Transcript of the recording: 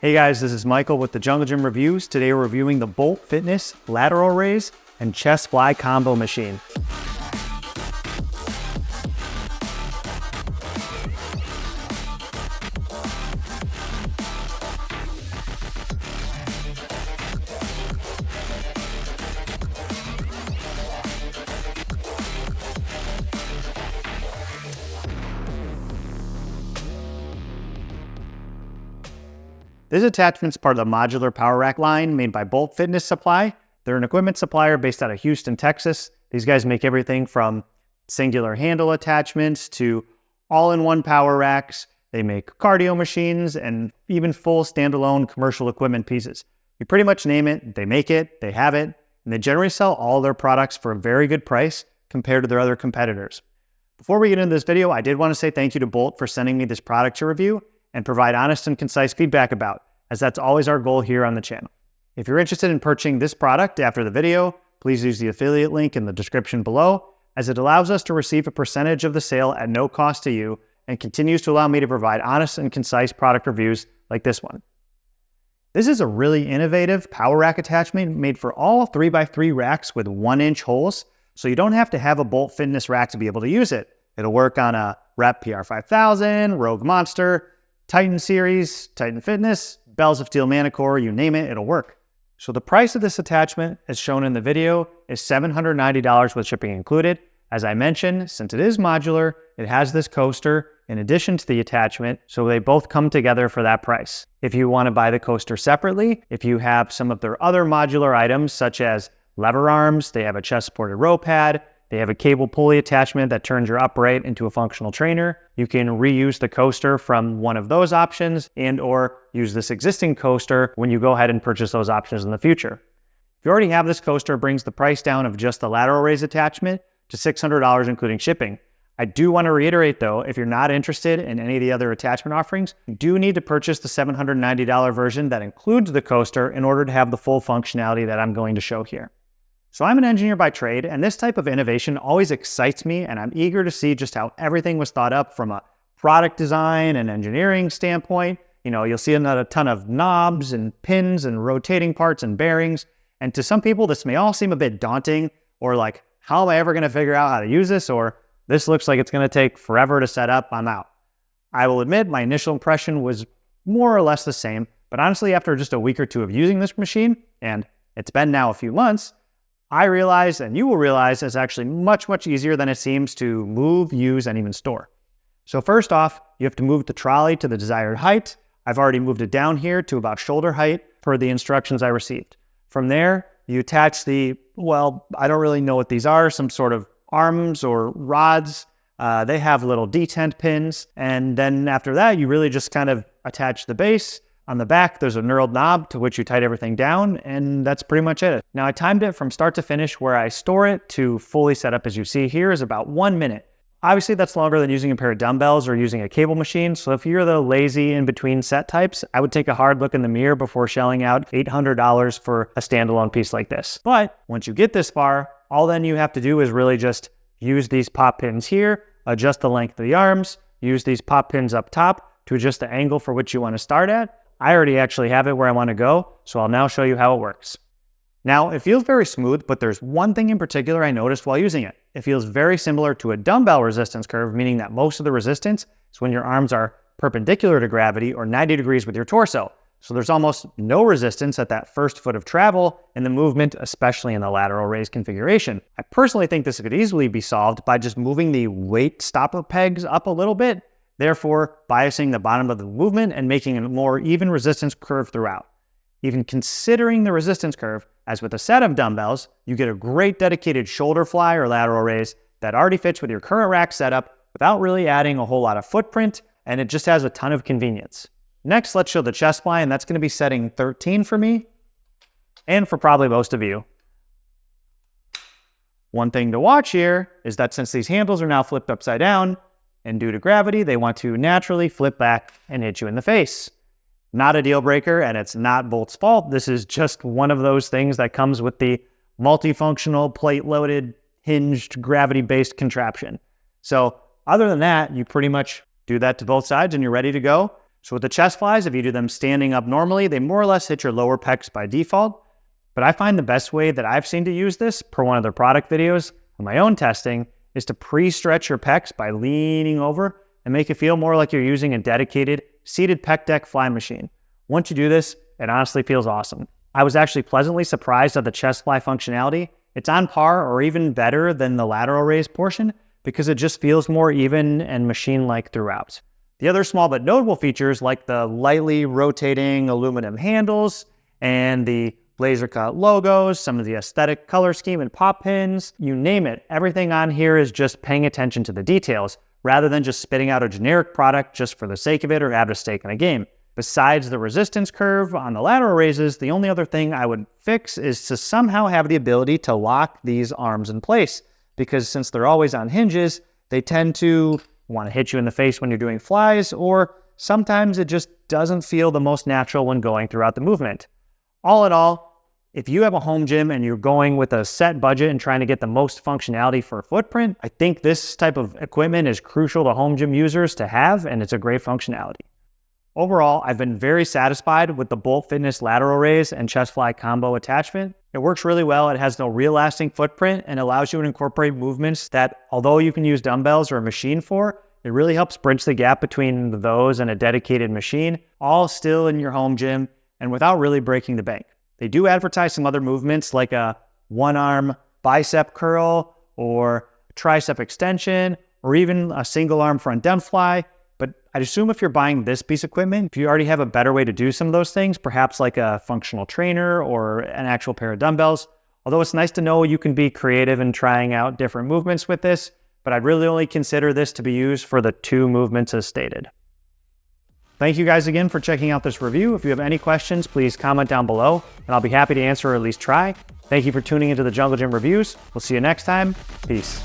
Hey guys, this is Michael with the Jungle Gym Reviews. Today we're reviewing the Bolt Fitness Lateral Raise and Chest Fly Combo Machine. This attachment is part of the modular power rack line made by Bolt Fitness Supply. They're an equipment supplier based out of Houston, Texas. These guys make everything from singular handle attachments to all-in-one power racks. They make cardio machines and even full standalone commercial equipment pieces. You pretty much name it, they make it, they have it, and they generally sell all their products for a very good price compared to their other competitors. Before we get into this video, I did want to say thank you to Bolt for sending me this product to review and provide honest and concise feedback about, as that's always our goal here on the channel. If you're interested in purchasing this product after the video, please use the affiliate link in the description below, as it allows us to receive a percentage of the sale at no cost to you and continues to allow me to provide honest and concise product reviews like this one. This is a really innovative power rack attachment made for all 3x3 racks with 1-inch holes, so you don't have to have a Bolt Fitness rack to be able to use it. It'll work on a Rep PR5000, Rogue Monster, Titan Series, Titan Fitness, Bells of Steel Manicore, you name it, it'll work. So the price of this attachment, as shown in the video, is $790 with shipping included. As I mentioned, since it is modular, it has this coaster in addition to the attachment, so they both come together for that price. If you want to buy the coaster separately, if you have some of their other modular items, such as lever arms, they have a chest-supported row pad, they have a cable pulley attachment that turns your upright into a functional trainer. You can reuse the coaster from one of those options and or use this existing coaster when you go ahead and purchase those options in the future. If you already have this coaster, it brings the price down of just the lateral raise attachment to $600 including shipping. I do want to reiterate though, if you're not interested in any of the other attachment offerings, you do need to purchase the $790 version that includes the coaster in order to have the full functionality that I'm going to show here. So I'm an engineer by trade, and this type of innovation always excites me, and I'm eager to see just how everything was thought up from a product design and engineering standpoint. You know, you'll see a ton of knobs and pins and rotating parts and bearings. And to some people, this may all seem a bit daunting, or like, how am I ever going to figure out how to use this? Or this looks like it's going to take forever to set up, I'm out. I will admit my initial impression was more or less the same, but honestly, after just a week or two of using this machine, and it's been now a few months, I realized, and you will realize, it's actually much, much easier than it seems to move, use, and even store. So first off, you have to move the trolley to the desired height. I've already moved it down here to about shoulder height per the instructions I received. From there, you attach the, well, I don't really know what these are, some sort of arms or rods. They have little detent pins. And then after that, you really just kind of attach the base. On the back, there's a knurled knob to which you tighten everything down, and that's pretty much it. Now, I timed it from start to finish where I store it to fully set up, as you see here, is about 1 minute. Obviously, that's longer than using a pair of dumbbells or using a cable machine, so if you're the lazy in-between set types, I would take a hard look in the mirror before shelling out $800 for a standalone piece like this. But once you get this far, all then you have to do is really just use these pop pins here, adjust the length of the arms, use these pop pins up top to adjust the angle for which you want to start at. I already actually have it where I want to go, so I'll now show you how it works. Now, it feels very smooth, but there's one thing in particular I noticed while using it. It feels very similar to a dumbbell resistance curve, meaning that most of the resistance is when your arms are perpendicular to gravity or 90 degrees with your torso. So there's almost no resistance at that first foot of travel in the movement, especially in the lateral raise configuration. I personally think this could easily be solved by just moving the weight stopper pegs up a little bit, therefore biasing the bottom of the movement and making a more even resistance curve throughout. Even considering the resistance curve, as with a set of dumbbells, you get a great dedicated shoulder fly or lateral raise that already fits with your current rack setup without really adding a whole lot of footprint, and it just has a ton of convenience. Next, let's show the chest fly, and that's going to be setting 13 for me, and for probably most of you. One thing to watch here is that since these handles are now flipped upside down, and due to gravity, they want to naturally flip back and hit you in the face. Not a deal breaker, and it's not Bolt's fault. This is just one of those things that comes with the multifunctional, plate-loaded, hinged, gravity-based contraption. So other than that, you pretty much do that to both sides and you're ready to go. So with the chest flies, if you do them standing up normally, they more or less hit your lower pecs by default. But I find the best way that I've seen to use this, per one of their product videos, on my own testing, is to pre-stretch your pecs by leaning over and make it feel more like you're using a dedicated seated pec deck fly machine. Once you do this, it honestly feels awesome. I was actually pleasantly surprised at the chest fly functionality. It's on par or even better than the lateral raise portion because it just feels more even and machine-like throughout. The other small but notable features like the lightly rotating aluminum handles and the laser cut logos, some of the aesthetic color scheme and pop pins, you name it. Everything on here is just paying attention to the details rather than just spitting out a generic product just for the sake of it or have a stake in a game. Besides the resistance curve on the lateral raises, the only other thing I would fix is to somehow have the ability to lock these arms in place, because since they're always on hinges, they tend to want to hit you in the face when you're doing flies, or sometimes it just doesn't feel the most natural when going throughout the movement. All in all, if you have a home gym and you're going with a set budget and trying to get the most functionality for a footprint, I think this type of equipment is crucial to home gym users to have, and it's a great functionality. Overall, I've been very satisfied with the Bolt Fitness lateral raise and chest fly combo attachment. It works really well. It has no real lasting footprint and allows you to incorporate movements that, although you can use dumbbells or a machine for, it really helps bridge the gap between those and a dedicated machine, all still in your home gym and without really breaking the bank. They do advertise some other movements like a one-arm bicep curl or tricep extension or even a single-arm front dump fly. But I'd assume if you're buying this piece of equipment, if you already have a better way to do some of those things, perhaps like a functional trainer or an actual pair of dumbbells. Although it's nice to know you can be creative in trying out different movements with this, but I'd really only consider this to be used for the 2 movements as stated. Thank you guys again for checking out this review. If you have any questions, please comment down below, and I'll be happy to answer or at least try. Thank you for tuning into the Jungle Gym Reviews. We'll see you next time. Peace.